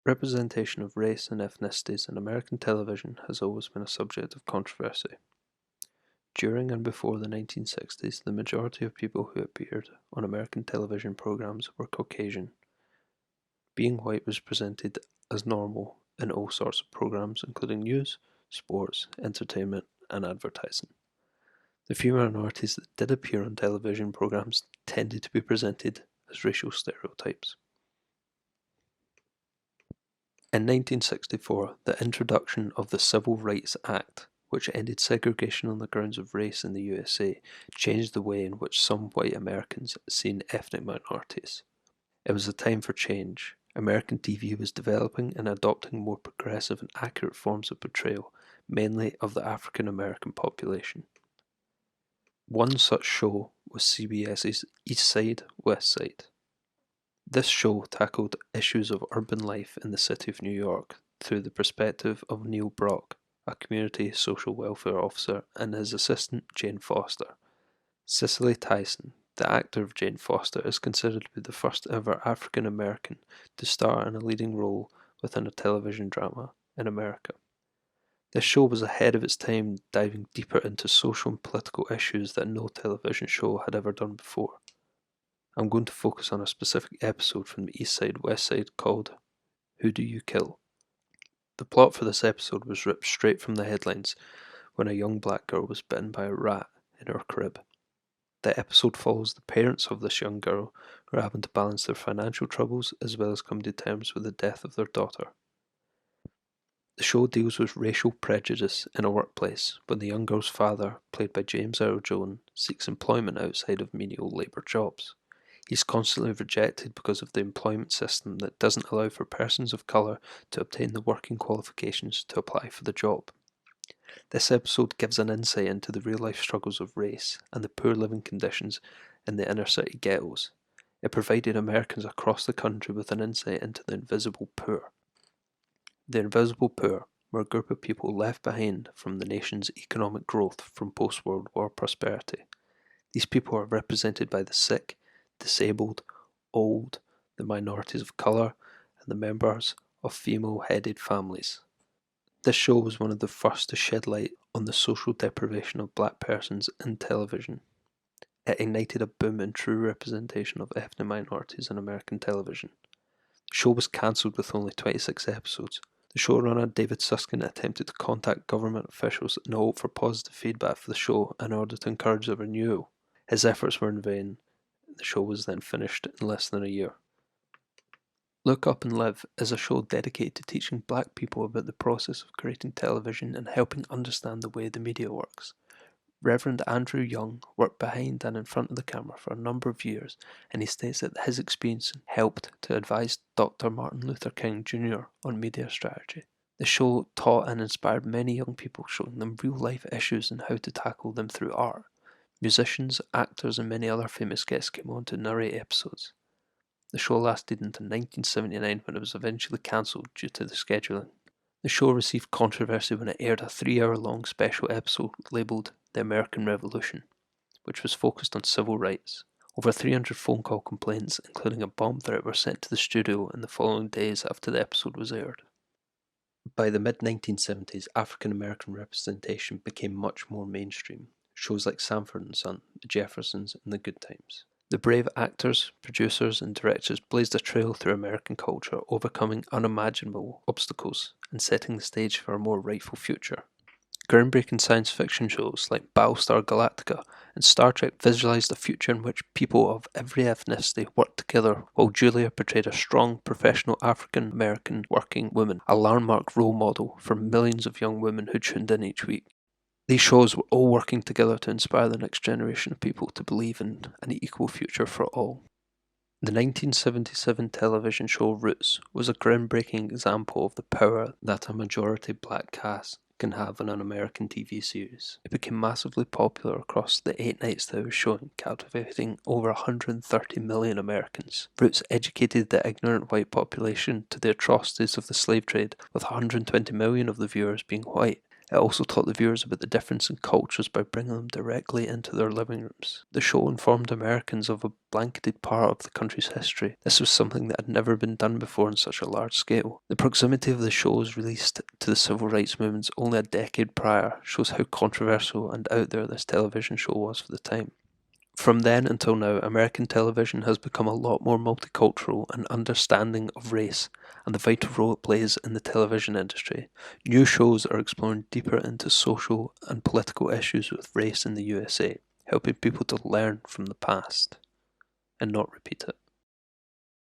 Representation of race and ethnicities in American television has always been a subject of controversy. During and before the 1960s, the majority of people who appeared on American television programs were Caucasian. Being white was presented as normal in all sorts of programs, including news, sports, entertainment, and advertising. The few minorities that did appear on television programs tended to be presented as racial stereotypes. In 1964, the introduction of the Civil Rights Act, which ended segregation on the grounds of race in the USA, changed the way in which some white Americans seen ethnic minorities. It was a time for change. American TV was developing and adopting more progressive and accurate forms of portrayal, mainly of the African American population. One such show was CBS's East Side, West Side. This show tackled issues of urban life in the city of New York through the perspective of Neil Brock, a community social welfare officer, and his assistant Jane Foster. Cicely Tyson, the actor of Jane Foster, is considered to be the first ever African American to star in a leading role within a television drama in America. This show was ahead of its time, diving deeper into social and political issues that no television show had ever done before. I'm going to focus on a specific episode from the East Side, West Side called Who Do You Kill? The plot for this episode was ripped straight from the headlines when a young black girl was bitten by a rat in her crib. The episode follows the parents of this young girl who are having to balance their financial troubles as well as come to terms with the death of their daughter. The show deals with racial prejudice in a workplace when the young girl's father, played by James Earl Jones, seeks employment outside of menial labour jobs. He's constantly rejected because of the employment system that doesn't allow for persons of colour to obtain the working qualifications to apply for the job. This episode gives an insight into the real-life struggles of race and the poor living conditions in the inner-city ghettos. It provided Americans across the country with an insight into the invisible poor. The invisible poor were a group of people left behind from the nation's economic growth from post-World War prosperity. These people are represented by the sick, disabled, old, the minorities of colour, and the members of female-headed families. This show was one of the first to shed light on the social deprivation of black persons in television. It ignited a boom in true representation of ethnic minorities in American television. The show was cancelled with only 26 episodes. The showrunner David Susskind attempted to contact government officials in hope for positive feedback for the show in order to encourage a renewal. His efforts were in vain. The show was then finished in less than a year. Look Up and Live is a show dedicated to teaching black people about the process of creating television and helping understand the way the media works. Reverend Andrew Young worked behind and in front of the camera for a number of years, and he states that his experience helped to advise Dr. Martin Luther King Jr. on media strategy. The show taught and inspired many young people, showing them real-life issues and how to tackle them through art. Musicians, actors, and many other famous guests came on to narrate episodes. The show lasted until 1979 when it was eventually cancelled due to the scheduling. The show received controversy when it aired a 3-hour-long special episode labelled The American Revolution, which was focused on civil rights. Over 300 phone call complaints, including a bomb threat, were sent to the studio in the following days after the episode was aired. By the mid-1970s, African American representation became much more mainstream. Shows like Sanford and Son, The Jeffersons, and The Good Times. The brave actors, producers, and directors blazed a trail through American culture, overcoming unimaginable obstacles and setting the stage for a more rightful future. Groundbreaking science fiction shows like Battlestar Galactica and Star Trek visualized a future in which people of every ethnicity worked together, while Julia portrayed a strong, professional African American working woman, a landmark role model for millions of young women who tuned in each week. These shows were all working together to inspire the next generation of people to believe in an equal future for all. The 1977 television show Roots was a groundbreaking example of the power that a majority black cast can have in an American TV series. It became massively popular across the 8 nights that it was shown, captivating over 130 million Americans. Roots educated the ignorant white population to the atrocities of the slave trade, with 120 million of the viewers being white. It also taught the viewers about the difference in cultures by bringing them directly into their living rooms. The show informed Americans of a blanketed part of the country's history. This was something that had never been done before on such a large scale. The proximity of the show's release to the civil rights movements only a decade prior shows how controversial and out there this television show was for the time. From then until now, American television has become a lot more multicultural and understanding of race and the vital role it plays in the television industry. New shows are exploring deeper into social and political issues with race in the USA, helping people to learn from the past and not repeat it.